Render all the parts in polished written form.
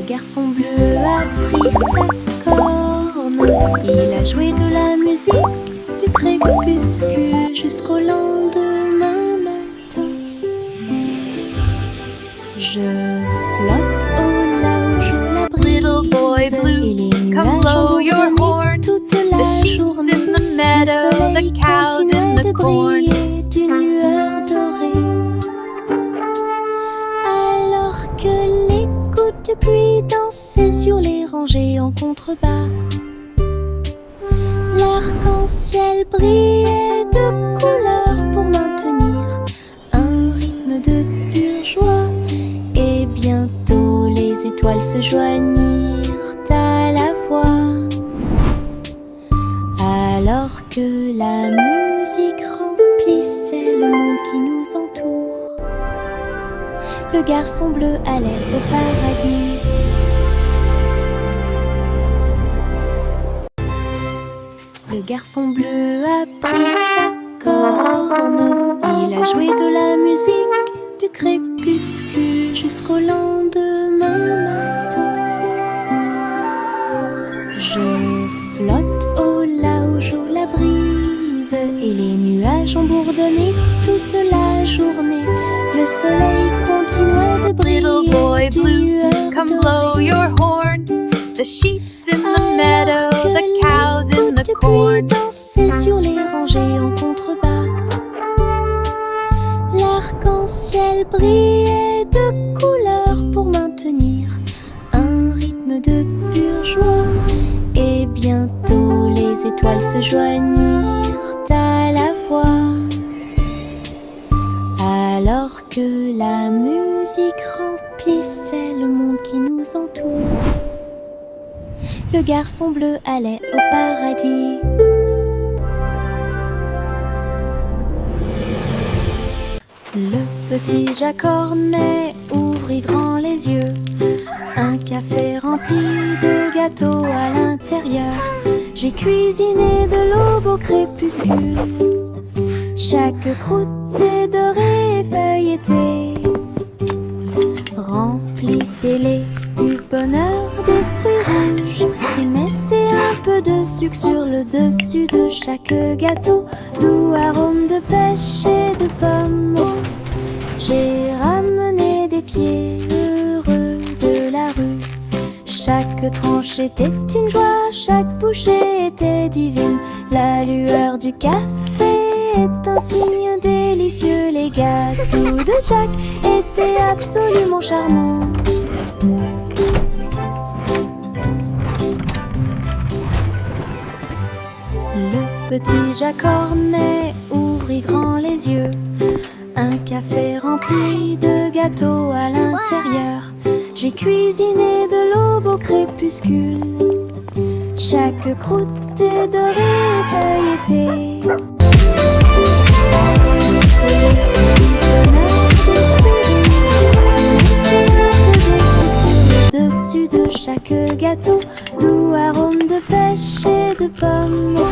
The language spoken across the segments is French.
Le garçon bleu a pris sa corne. Il a joué de la musique du crépuscule jusqu'au lendemain matin. Je flotte au large où la brise. Little boy blue, come blow your horn. The sheep's in the meadow, the cow's in the corn. D'une lueur dorée. Alors que les gouttes de pluie dansaient sur les rangées en contrebas, l'arc-en-ciel brillait de couleurs pour maintenir un rythme de pure joie. Et bientôt les étoiles se joignirent à la voix. Alors que la musique remplissait le monde qui nous entoure, le garçon bleu allait au paradis. Le garçon bleu a pris sa corne. Il a joué de la musique du crépuscule jusqu'au lendemain matin. Je flotte au large où la brise et les nuages ont bourdonné toute la journée. Le soleil continuait de briller. Little boy blue, come blow your horn. The sheep's in the meadow, the cow's in the corn. Dansait sur les rangées en contrebas. L'arc-en-ciel brillait de couleurs pour maintenir un rythme de pure joie. Et bientôt les étoiles se joignirent à la voix. Alors que la musique remplissait le monde qui nous entoure, le garçon bleu allait au paradis. Le petit Jacques Cornet ouvrit grand les yeux. Un café rempli de gâteaux à l'intérieur. J'ai cuisiné de l'aube au crépuscule. Chaque croûte est dorée et feuilletée. Remplissez-les du bonheur des fruits rouges et mettez un peu de sucre sur le dessus de chaque gâteau. Doux arôme de pêche et de pommes. J'ai ramené des pieds heureux de la rue. Chaque tranche était une joie, chaque bouchée était divine. La lueur du café est un signe délicieux. Les gâteaux de Jack étaient absolument charmants. Le petit Jacques Cornet ouvrit grand les yeux. Un café rempli de gâteaux à l'intérieur. J'ai cuisiné de l'aube au crépuscule. Chaque croûte est dorée et feuilletée. Dessus de chaque gâteau, doux arôme de pêche et de pommes.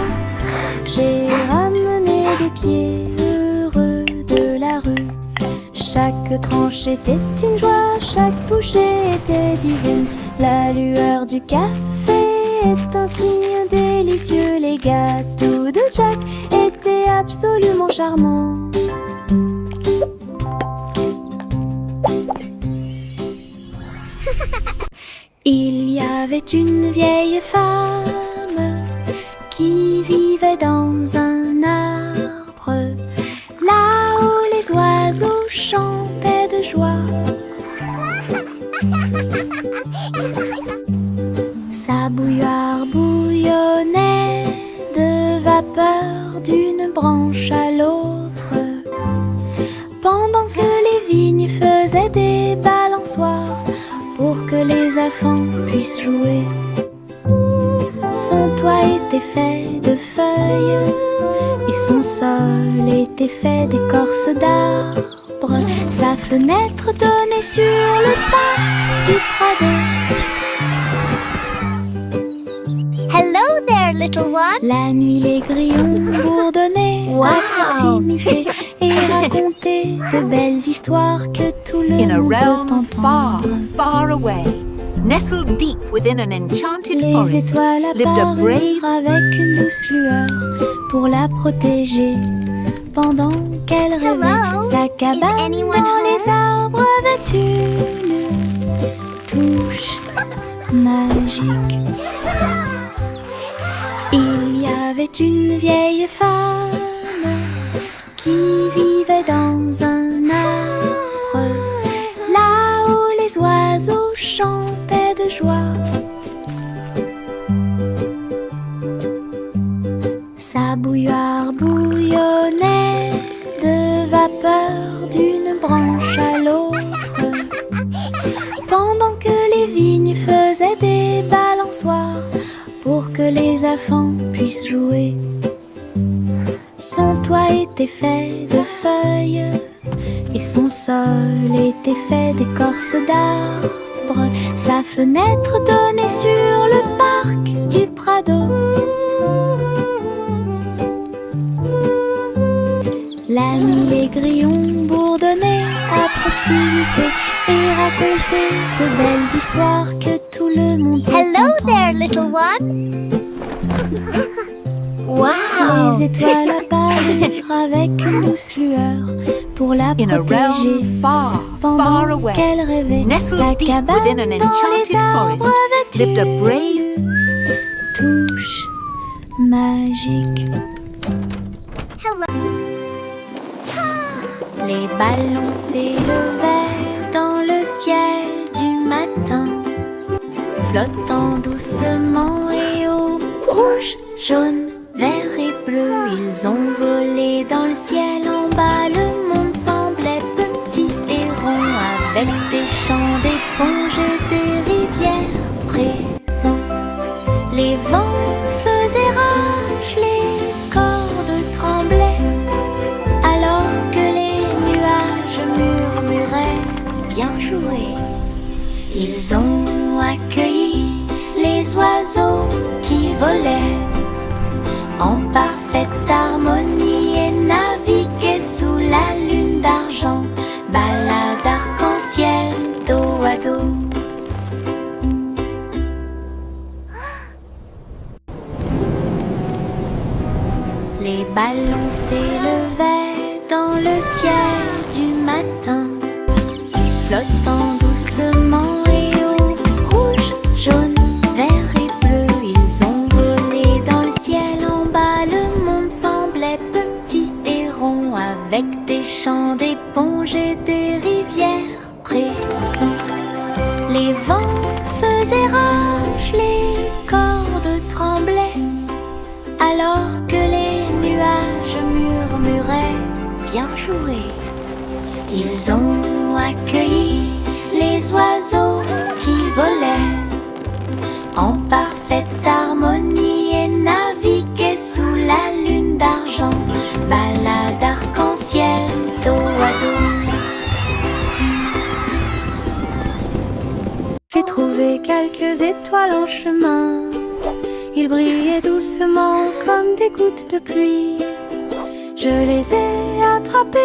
J'ai ramené des pieds heureux de la rue. Chaque tranche était une joie, chaque bouchée était divine. La lueur du café est un signe délicieux. Les gâteaux de Jack étaient absolument charmants. Il y avait une vieille femme qui vivait dans un arbre, là où les oiseaux chantaient de joie. Sa bouilloire bouillonnait de vapeur d'une branche à l'autre, pendant que les vignes faisaient des balançoires pour que les enfants puissent jouer. Son toit était fait de feuilles et son sol était fait d'écorce d'arbre. Sa fenêtre donnait sur le pas du Prado. Hello there, little one. La nuit, les grillons bourdonnaient à proximité et racontaient de belles histoires que tout le In a monde realm peut far, entendre. far away, nestled deep within an enchanted Les forest, étoiles lived a brave apparurent avec une douce lueur pour la protéger. Pendant qu'elle rêvait, Hello? sa cabane anyone dans les home? arbres avait une touche magique. Il y avait une vieille femme qui vivait dans un arbre, là où les oiseaux chantaient de joie. Sa bouilloire bouillonnait de vapeur d'une branche à l'autre, pendant que les vignes faisaient des balançoires pour que les enfants puissent jouer. Son toit était fait de feuilles et son sol était fait d'écorce d'arbres. Sa fenêtre donnait sur le parc du Prado. La nuit, les grillons bourdonnaient à proximité et racontaient de belles histoires que tout le monde peut Hello entendre. there, little one. Wow. Les étoiles apparurent avec une douce lueur pour la in a realm protéger. far, far Pendant away. qu'elle rêvait, Nestled sa deep cabane within an dans enchanted les arbres forest, avait lived a brave une touche magique. Hello. Les ballons s'élevaient dans le ciel du matin, flottant doucement et au rouge, jaune, vert et bleu. Ils ont volé dans le ciel en bas. Le monde semblait petit et rond, avec des champs d'éponges et des rivières présents. Les vents faisaient rage, les cordes tremblaient, alors que les nuages murmuraient bien joué. Ils ont accueilli les oiseaux qui volaient en parfaite harmonie et naviguaient sous la lune d'argent, balade arc-en-ciel dos à dos. Les ballons s'élevaient dans le ciel du matin, flottant doucement et au rouge, jaune, vert et bleu. Ils ont volé dans le ciel en bas. Le monde semblait petit et rond, avec des champs d'éponges et des rivières présents. Les vents faisaient rage, les cordes tremblaient, alors que les nuages murmuraient bien joué. Ils ont accueilli les oiseaux qui volaient en parfaite harmonie et naviguaient sous la lune d'argent, balade arc-en-ciel dos à dos. J'ai trouvé quelques étoiles en chemin. Ils brillaient doucement comme des gouttes de pluie. Je les ai attrapés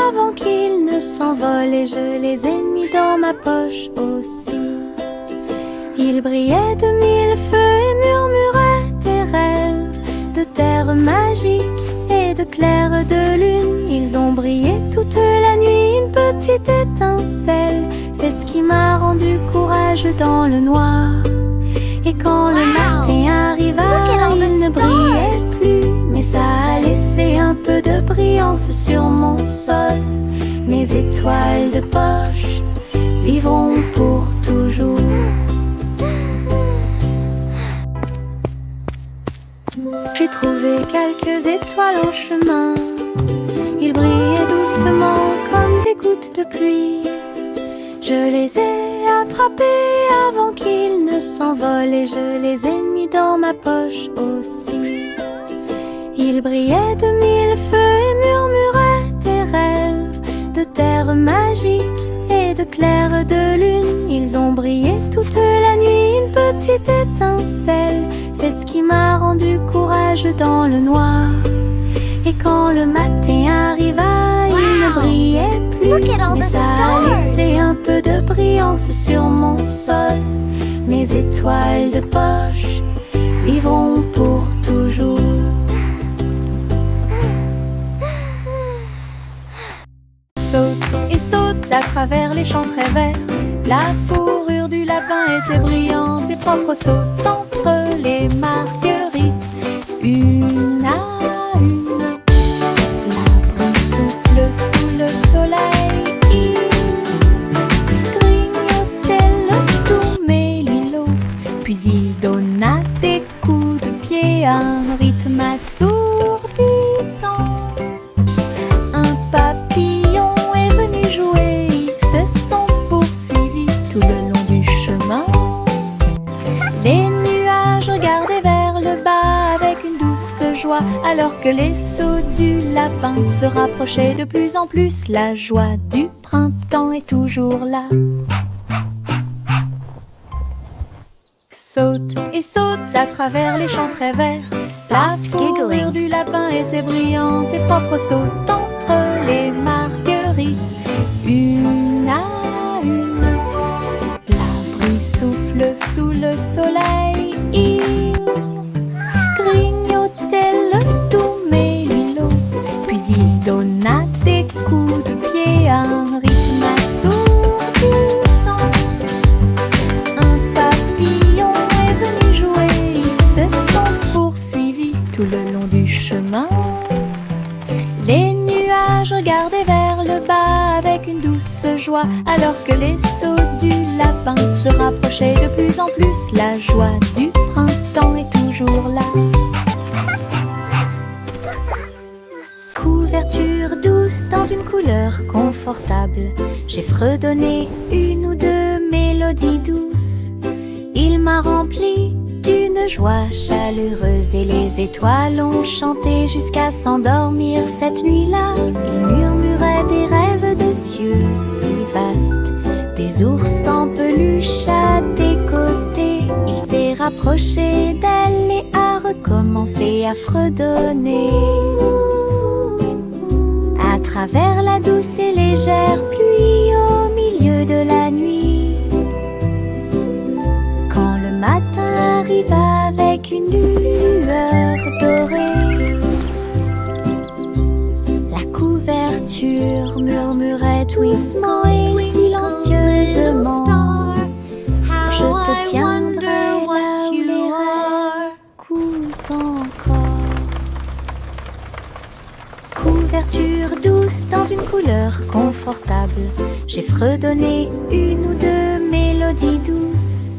avant qu'ils ne s'envolent et je les ai mis dans ma poche aussi. Ils brillaient de mille feux et murmuraient des rêves de terre magique et de clair de lune. Ils ont brillé toute la nuit, une petite étincelle, c'est ce qui m'a rendu courageux dans le noir. Et quand le matin arriva, il ne brillait plus, mais ça a laissé un peu de brillance sur mon sol. Mes étoiles de poche vivront pour toujours. J'ai trouvé quelques étoiles en chemin. Ils brillaient doucement comme des gouttes de pluie. Je les ai attrapés avant qu'ils ne s'envolent et je les ai mis dans ma poche aussi. Ils brillaient de mille feux et murmuraient des rêves de terre magique et de clair de lune. Ils ont brillé toute la nuit, une petite étincelle, c'est ce qui m'a rendu courageux dans le noir. Et quand le matin arriva, il ne brillait plus, Look at all mais the ça a stars. laissé un peu de brillance sur mon sol. les étoiles de poche vivront pour toujours. Saute et saute à travers les champs très verts. La fourrure du lapin était brillante et propre. Saute entre les marguerites, une à une. La brume souffle sous le soleil. Il grignotait le doux mélilo. Puis il donna des coups de pied à un rythme assourdissant. Un papillon est venu jouer. Ils se sont poursuivis tout le long du chemin. Les nuages regardaient vers le bas avec une douce joie, alors que les sauts du lapin se rapprochaient de plus en plus. La joie du printemps est toujours là. Saute et saute à travers les champs très verts. La fourrure du lapin était brillante et propre. Saute entre les marguerites, une à une. L'abri souffle sous le soleil. Il grignotait le doux mélilo. Puis il donna des coups de pied à un rythme assourdissant. Un papillon est venu jouer. Ils se sont poursuivis tout le long du chemin. Les nuages regardaient vers le bas avec une douce joie, alors que les sauts du lapin se rapprochaient de plus en plus. La joie du printemps est toujours là. Couverture douce dans une couleur confortable, j'ai fredonné une ou deux mélodies douces. Il m'a rempli d'une joie chaleureuse et les étoiles ont chanté jusqu'à s'endormir cette nuit-là. Il murmurait des rêves de cieux si vastes, des ours en peluche à tes côtés. Il s'est rapproché d'elle et a recommencé à fredonner. À travers la douce et légère pluie au milieu de la nuit, quand le matin arrive avec une lueur dorée, la couverture murmurait doucement et silencieusement: je te tiendrai là où les rêves coulent encore. Couverture douce dans une couleur confortable, j'ai fredonné une ou deux mélodies douces.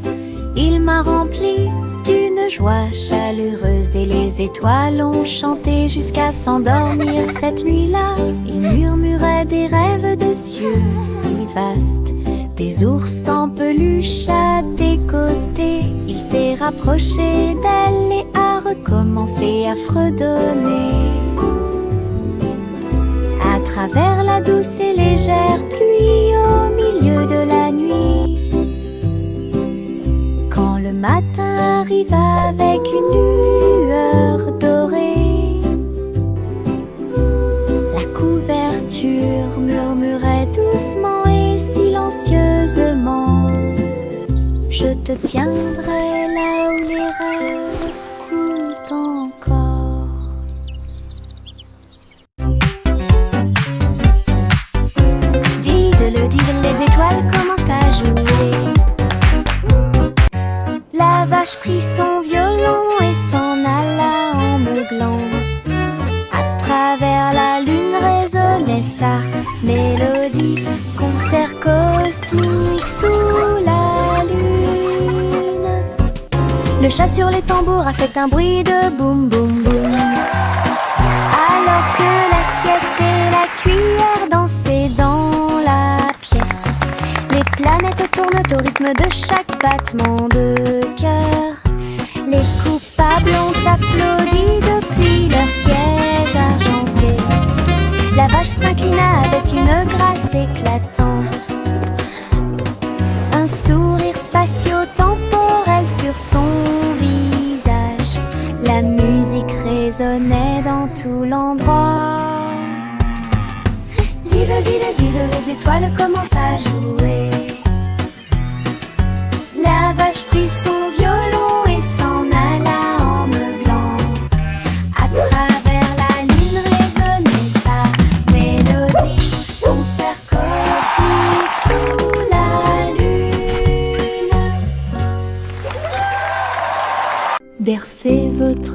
Il m'a rempli d'une joie chaleureuse et les étoiles ont chanté jusqu'à s'endormir cette nuit-là. Il murmurait des rêves de cieux si vastes, des ours en peluche à tes côtés. Il s'est rapproché d'elle et a recommencé à fredonner. À travers la douce et légère pluie au milieu de la nuit, quand le matin arrive avec une lueur dorée, la couverture murmurait doucement et silencieusement: je te tiendrai là où les rêves coulent encore. Les étoiles commencent à jouer. La vache prit son violon et s'en alla en meuglant. À travers la lune résonnait sa mélodie, concert cosmique sous la lune. Le chat sur les tambours a fait un bruit de boum boum boum, alors que l'assiette et la cuillère dansaient dans la pièce. Les planètes tournent au rythme de chaque battement de cœur. Les coupables ont applaudi depuis leur siège argenté. La vache s'inclina avec une grâce éclatante, un sourire spatio-temporel sur son visage. La musique résonnait dans tout l'endroit. Diddle, diddle, diddle, les étoiles commencent à jouer. La vache prit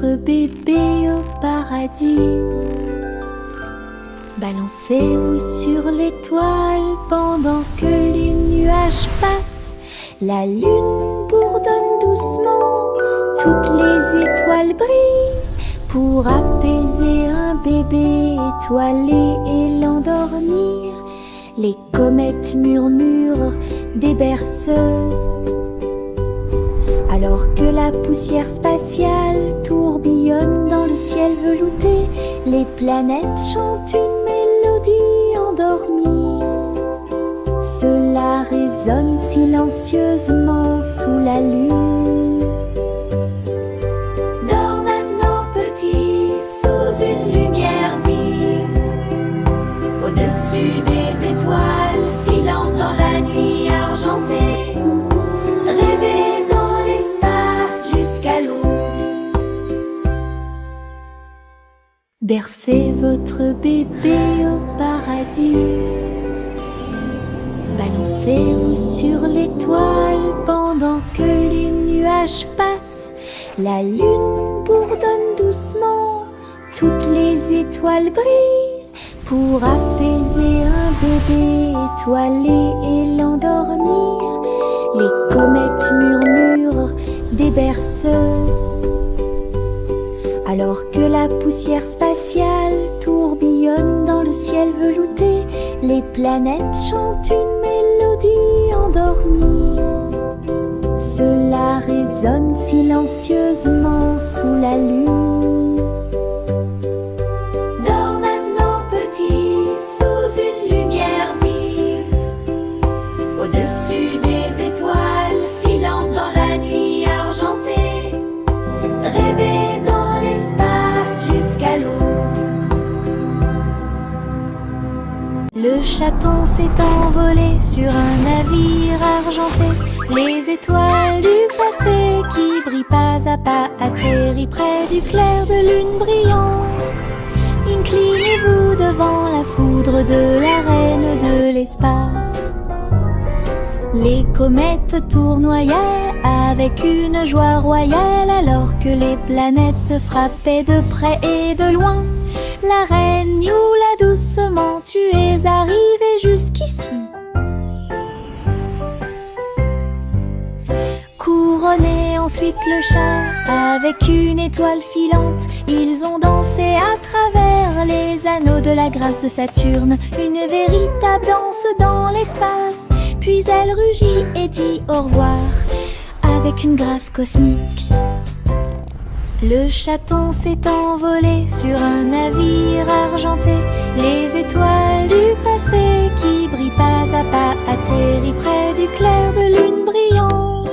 votre bébé au paradis. Balancez-vous sur l'étoile pendant que les nuages passent. La lune bourdonne doucement, toutes les étoiles brillent pour apaiser un bébé étoilé et l'endormir. Les comètes murmurent des berceuses, alors que la poussière spatiale tourbillonne dans le ciel velouté. Les planètes chantent une mélodie endormie. Cela résonne silencieusement sous la lune. Dors maintenant petit, sous une lumière vive, au-dessus des étoiles filant dans la nuit argentée. Rêvez dans l'espace jusqu'à l'aube. Bercez votre bébé au paradis. Balancez-vous sur l'étoile pendant que les nuages passent. La lune bourdonne doucement, toutes les étoiles brillent pour apaiser un bébé étoilé et l'endormir. Les comètes murmurent des berceuses, alors que la poussière spatiale tourbillonne dans le ciel velouté. Les planètes chantent une mélodie endormie. Cela résonne silencieusement sous la lune. Dors maintenant petit, sous une lumière vive, au-dessus des étoiles filant dans la nuit argentée. Rêvez dans l'espace jusqu'à l'aube. Le chaton s'est envolé sur un navire argenté. Les étoiles du passé qui brillent pas à pas atterrissent près du clair de lune brillant. Inclinez-vous devant la foudre de la reine de l'espace. Les comètes tournoyaient avec une joie royale alors que les planètes frappaient de près et de loin. La reine Youla doucement, tu es arrivée jusqu'ici. Couronnez ensuite le chat avec une étoile filante. Ils ont dansé à travers les anneaux de la grâce de Saturne, une véritable danse dans l'espace. Puis elle rugit et dit au revoir avec une grâce cosmique. Le chaton s'est envolé sur un navire argenté. Les étoiles du passé qui brillent pas à pas atterrissent près du clair de lune brillant.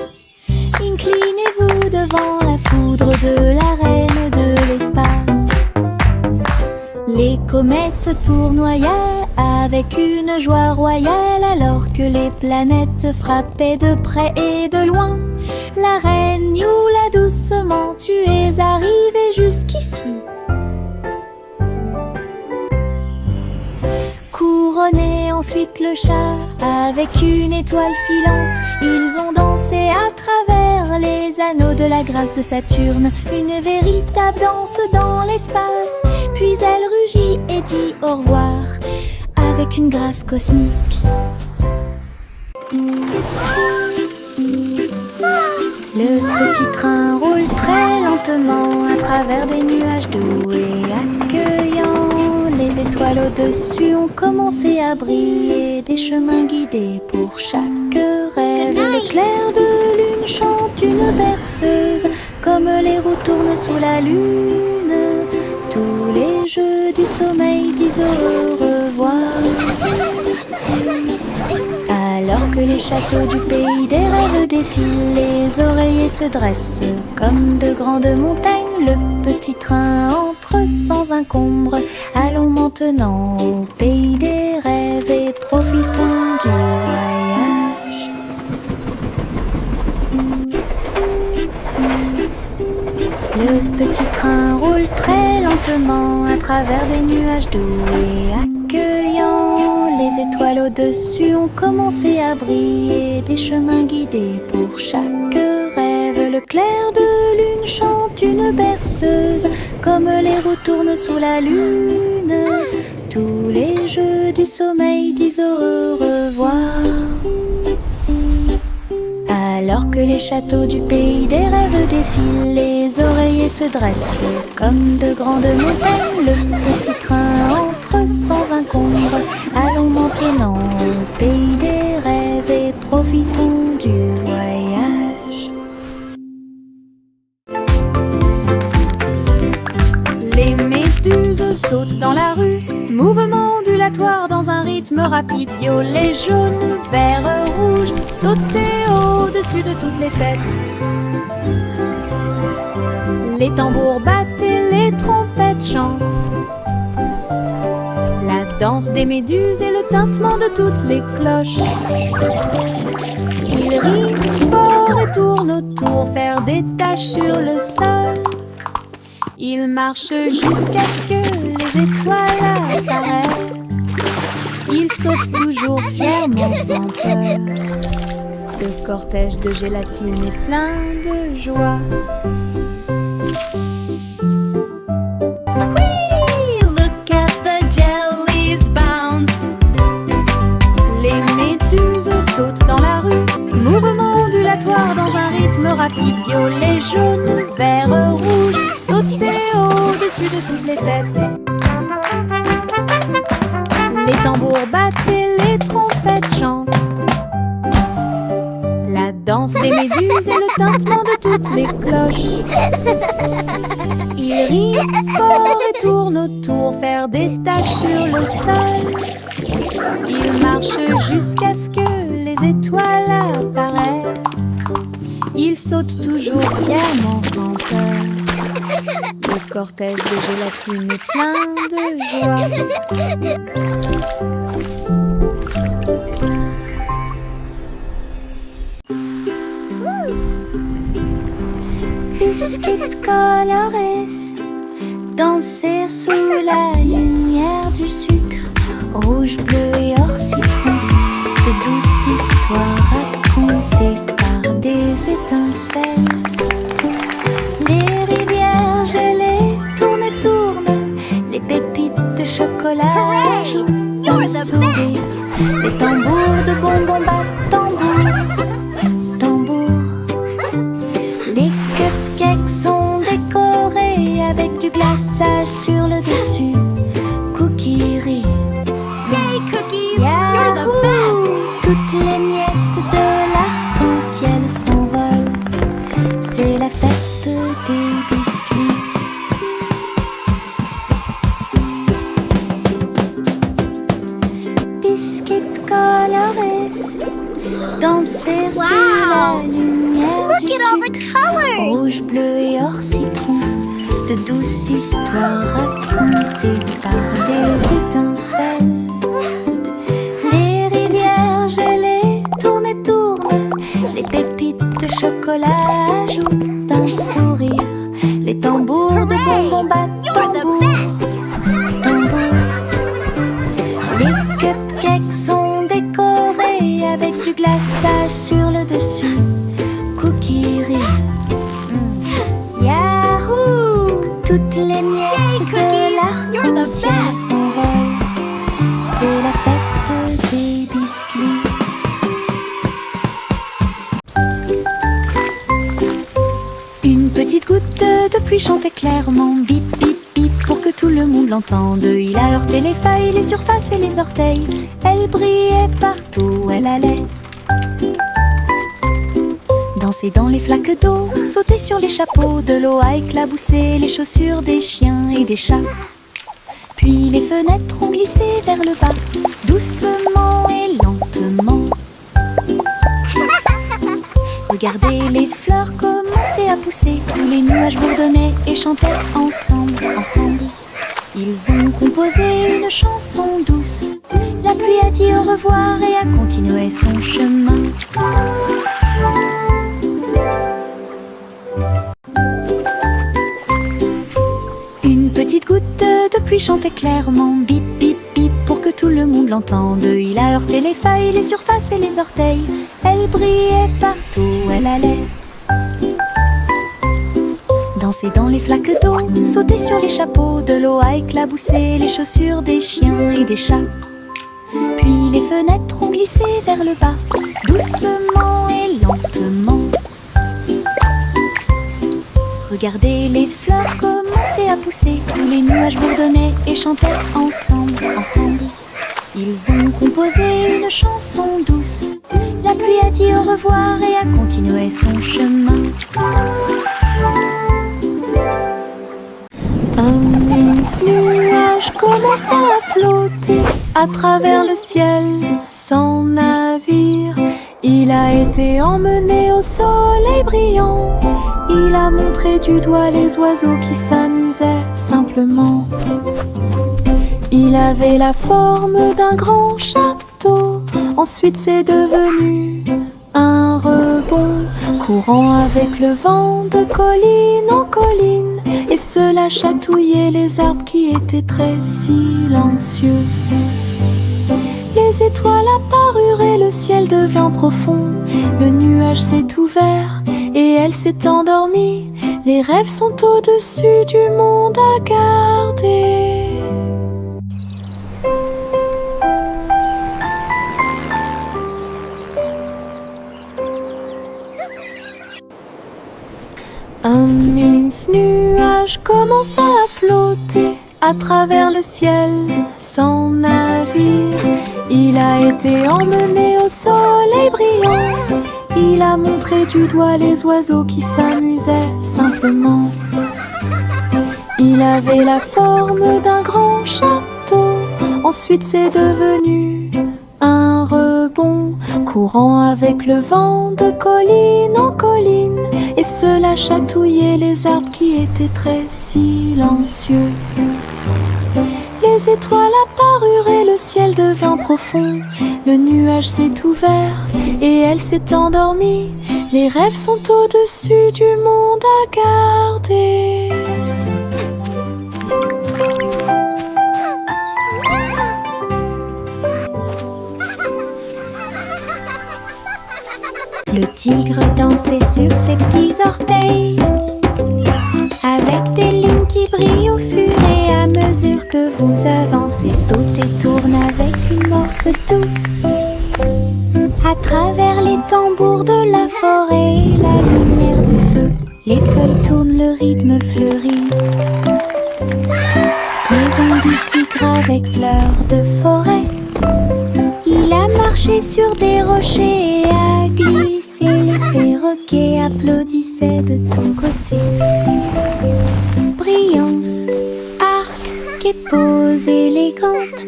Inclinez-vous devant la foudre de la reine de l'espace. Les comètes tournoyaient avec une joie royale alors que les planètes frappaient de près et de loin. La reine Youla doucement, tu es arrivée jusqu'ici. Couronnez ensuite le chat avec une étoile filante. Ils ont dansé à travers les anneaux de la grâce de Saturne, une véritable danse dans l'espace. Puis elle rugit et dit au revoir avec une grâce cosmique. Le petit train roule très lentement à travers des nuages doux et accueillants. Les étoiles au-dessus ont commencé à briller, des chemins guidés pour chaque rêve. Le clair de lune chante une berceuse, comme les roues tournent sous la lune. Tous les jeux du sommeil disent au revoir. Alors que les châteaux du pays des rêves défilent, les oreillers se dressent comme de grandes montagnes. Le petit train entre sans encombre. Allons maintenant au pays des rêves et profitons du voyage. Le petit train roule très lentement à travers des nuages doux et accueillants. Les étoiles au-dessus ont commencé à briller, des chemins guidés pour chaque rêve. le clair de lune chante une berceuse, comme les roues tournent sous la lune. Tous les jeux du sommeil disent au revoir. Alors que les châteaux du pays des rêves défilent, les oreillers se dressent comme de grandes montagnes. Le petit train entre sans encombre. Allons maintenant au pays des rêves et profitons du voyage. Les méduses sautent dans la rue, mouvement ondulatoire dans un rythme rapide. Violet, jaune, vert, rouge, sauter au-dessus de toutes les têtes. Les tambours battent et les trompettes chantent. La danse des méduses et le tintement de toutes les cloches. Ils rient fort et tournent autour, faire des taches sur le sol. Ils marchent jusqu'à ce que les étoiles apparaissent. Ils sautent toujours fièrement sans peur. Le cortège de gélatine est plein de joie. Whee! Look at the jellies bounce. Les méduses sautent dans la rue, mouvement ondulatoire dans un rythme rapide. Violet, jaune, vert, rouge, sauter au-dessus de toutes les têtes. Les tambours battent et les trompettes chantent. La danse des méduses et le tintement de toutes les cloches. Ils rient fort et tournent autour, faire des taches sur le sol. Ils marchent jusqu'à ce que les étoiles apparaissent. Ils sautent toujours fièrement sans peur. Le cortège de gélatine est plein de joie. Biscuits colorés, danser sous la lumière du sucre, rouge, bleu et or citron, de douces histoires racontées par des étincelles. Les rivières gelées tournent et tournent, les pépites de chocolat jouent d'un sourire. Les tambours de bonbons battent tambour, tambour. Les cupcakes sont décorés avec du glaçage sur le dessus. Cookies rient. Yay, cookies! Yahoo! You're the best! Toutes les miettes de l'arc-en-ciel s'envolent. C'est la fête des biscuits. Biscuits colorés, danser Wow! sous la lumière Look du at all the sucre. colors! Rouge, bleu et or citron, de douces histoires racontées par des étincelles. Les rivières gelées tournent et tournent, les pépites de chocolat ajoutent un sourire. Les tambours de bonbons battent You're the tambour, best! tambour. Les cupcakes sont décorés avec du glaçage sur le dessus. Cookies rient. Yahoo! Toutes les miettes de You're the l'arc-en-ciel best! s'envolent. C'est la fête des biscuits. Une petite goutte de pluie chantait clairement, bip bip bip, pour que tout le monde l'entende. Il a heurté les feuilles, les surfaces et les orteils. Elle brillait partout où elle allait. Danser dans les flaques d'eau, sauter sur les chapeaux, de l'eau a éclaboussé les chaussures des chiens et des chats. Puis les fenêtres ont glissé vers le bas, doucement et lentement. Regardez les fleurs commencer à pousser, tous les nuages bourdonnaient et chantaient ensemble, ensemble. Ils ont composé une chanson douce. La pluie a dit au revoir et a continué son chemin. Une petite goutte de pluie chantait clairement, bip bip bip, pour que tout le monde l'entende. Il a heurté les feuilles, les surfaces et les orteils. Elle brillait partout où elle allait. danser dans les flaques d'eau, sauter sur les chapeaux, de l'eau a éclaboussé les chaussures des chiens et des chats. Puis les fenêtres ont glissé vers le bas, doucement et lentement. Regardez les fleurs commencer à pousser, tous les nuages bourdonnaient et chantaient ensemble, ensemble. Ils ont composé une chanson douce. La pluie a dit au revoir et a continué son chemin. Un mince nuage commença à flotter à travers le ciel sans navire. Il a été emmené au soleil brillant. Il a montré du doigt les oiseaux qui s'amusaient simplement. Il avait la forme d'un grand château. Ensuite c'est devenu un rebond, courant avec le vent de colline en colline. Et cela chatouillait les arbres qui étaient très silencieux. Les étoiles apparurent et le ciel devint profond. Le nuage s'est ouvert et elle s'est endormie. Les rêves sont au-dessus du monde à garder. Un mince nuage commença à flotter à travers le ciel sans navire. Il a été emmené au soleil brillant. Il a montré du doigt les oiseaux qui s'amusaient simplement. Il avait la forme d'un grand château. Ensuite c'est devenu un rebond, courant avec le vent de colline en colline. Et cela chatouillait les arbres qui étaient très silencieux. Les étoiles apparurent et le ciel devint profond. Le nuage s'est ouvert et elle s'est endormie. Les rêves sont au-dessus du monde à garder. Le tigre dansait sur ses petits orteils, avec des lignes qui brillent au fur et à mesure que vous avancez. Saute et tourne avec une morse douce, à travers les tambours de la forêt, la lumière du feu. Les feuilles tournent, le rythme fleurit. Maison du tigre avec fleurs de forêt. Il a marché sur des rochers et a glissé. Les perroquets applaudissaient de ton côté. Brillance, arc et pose élégante.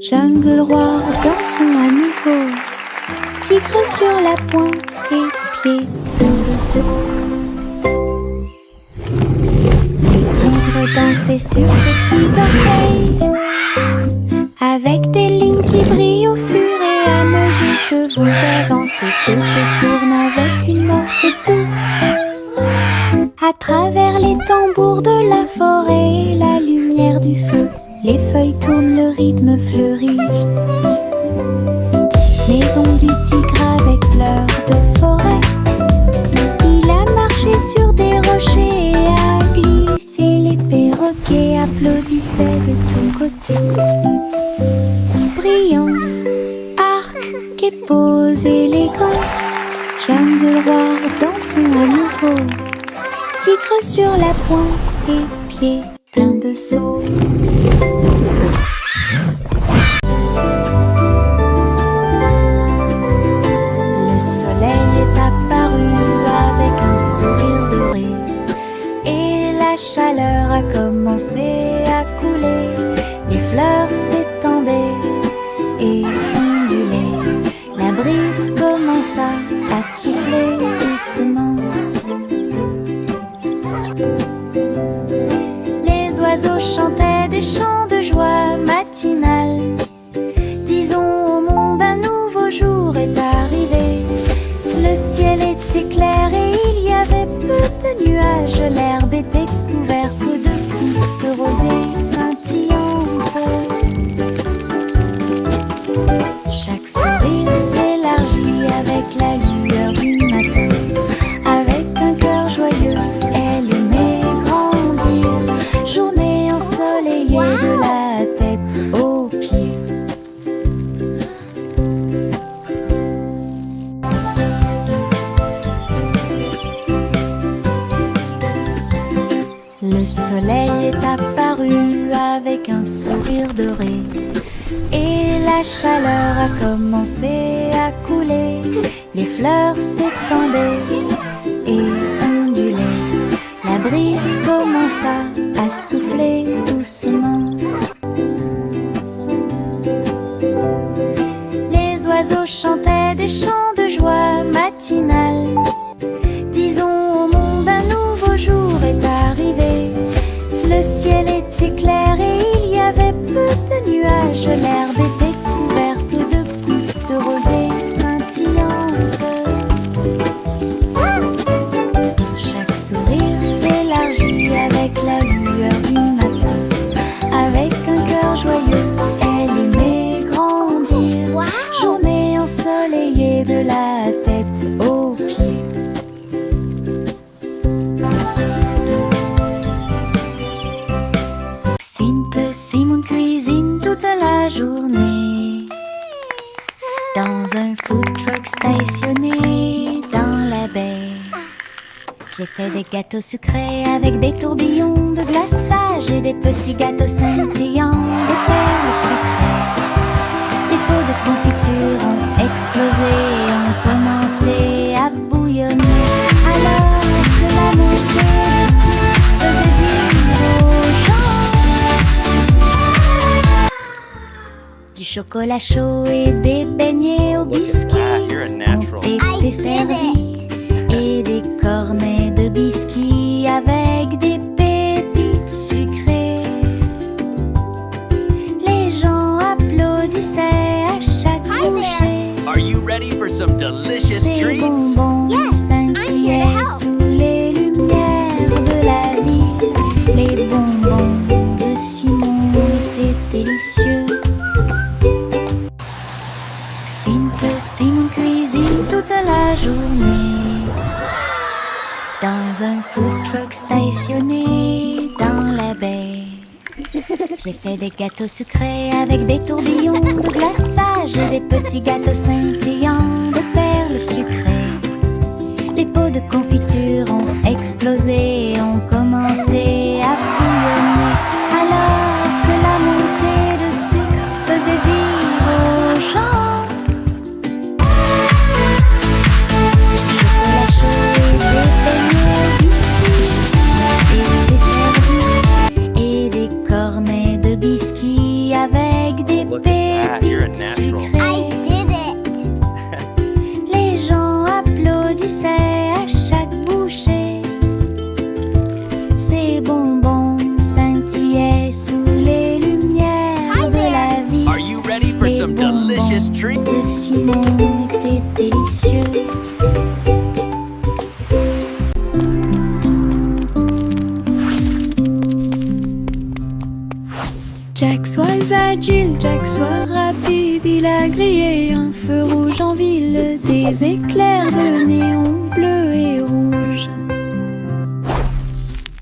Jungle roi dansons à nouveau. Tigre sur la pointe et pieds pleins de saut. Le tigre dansait sur ses petits orteils, avec des lignes qui brillent au fur et à mesure que vous avancez. Saute et tourne avec une morse douce, à travers les tambours de la forêt, la lumière du feu. Les feuilles tournent, le rythme fleurit. Maison du tigre avec fleurs de forêt. Il a marché sur des rochers et a glissé. Les perroquets applaudissaient de ton côté. Brillance, arc et pose élégante. Jungle roi dansons à nouveau. Tigre sur la pointe et pieds pleins de sauts. Le soleil est apparu avec un sourire doré et la chaleur a commencé à couler. Les fleurs s'étendaient et ondulaient. La brise commença à souffler doucement. Les oiseaux chantaient des chants de joie matinale. Disons au monde un nouveau jour est arrivé. Le ciel était clair et il y avait peu de nuages. L'herbe était couverte de gouttes de rosée scintillantes. Chaque sourire s'élargit avec la lueur du matin. Avec un cœur joyeux, elle aimait la chaleur a commencé à couler, les fleurs s'étendaient et ondulaient. La brise commença à souffler doucement. Les oiseaux chantaient des chants de joie matinale. Disons au monde un nouveau jour est arrivé. Le ciel était clair et il y avait peu de nuages. L'herbe était couverte de gouttes de rosée scintillantes. Chaque sourire s'élargit avec la lueur du matin. Avec un cœur joyeux, elle aimait grandir. Journée ensoleillée de la tête aux pieds. Simon cuisine toute la journée dans un food truck stationné dans la baie. J'ai fait des gâteaux sucrés avec des tourbillons de glaçage et des petits gâteaux scintillants de perles sucrées. Les pots de confiture ont explosé et ont commencé à bouillonner. Alors que la montée dessus faisait dire aux gens du chocolat chaud et des beignets au biscuit ont été servis et des cornets de biscuits avec des pépites sucrées. Les gens applaudissaient à chaque bouchée. Are you ready for some delicious Ces treats? bonbons scintillaient sous les lumières de la ville. Les bonbons de Simon étaient délicieux. Simon cuisine toute la journée dans un food truck stationné dans la baie. J'ai fait des gâteaux sucrés avec des tourbillons de glaçage et des petits gâteaux scintillants de perles sucrées. Les pots de confiture ont explosé et ont commencé à bouillonner. Alors que la montée de sucre faisait dire aux gens avec des pépites sucrées. Les gens applaudissaient à chaque bouchée. Ces bonbons scintillaient sous les lumières de la vie. Are you ready for some delicious treats? De Simon étaient délicieux. Jack soit agile, Jack soit rapide, il a grillé un feu rouge en ville, des éclairs de néon bleu et rouge.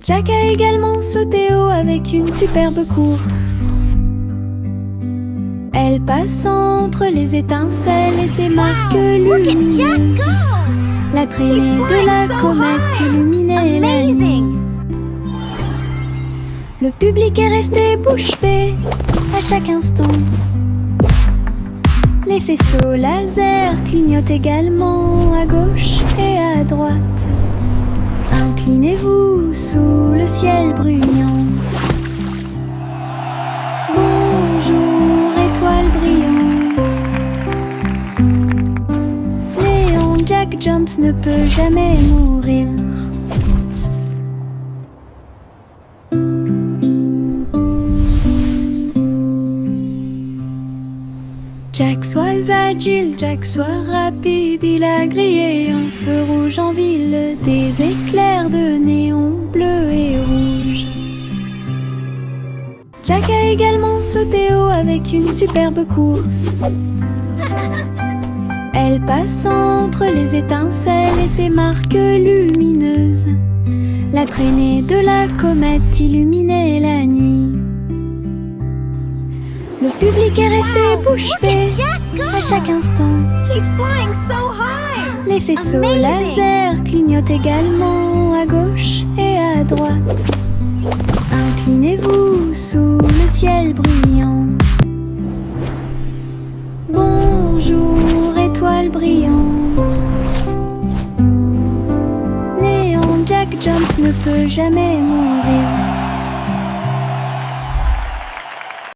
Jack a également sauté haut avec une superbe course. Elle passe entre les étincelles et ses marques lumineuses. La traînée de la comète illuminait la nuit. Le public est resté bouche bée à chaque instant. Les faisceaux laser clignotent également à gauche et à droite. Inclinez-vous sous le ciel bruyant. Bonjour, étoile brillante. Léon Jack Jumps ne peut jamais mourir. Jack soit agile, Jack soit rapide, il a grillé un feu rouge en ville, des éclairs de néon bleu et rouge. Jack a également sauté haut avec une superbe course. Elle passe entre les étincelles et ses marques lumineuses. La traînée de la comète illuminait la nuit. Le public est resté bouche bée à chaque instant. Les faisceaux laser clignotent également à gauche et à droite. Inclinez-vous sous le ciel bruyant. brillante. Néant, Jack Jones ne peut jamais mourir.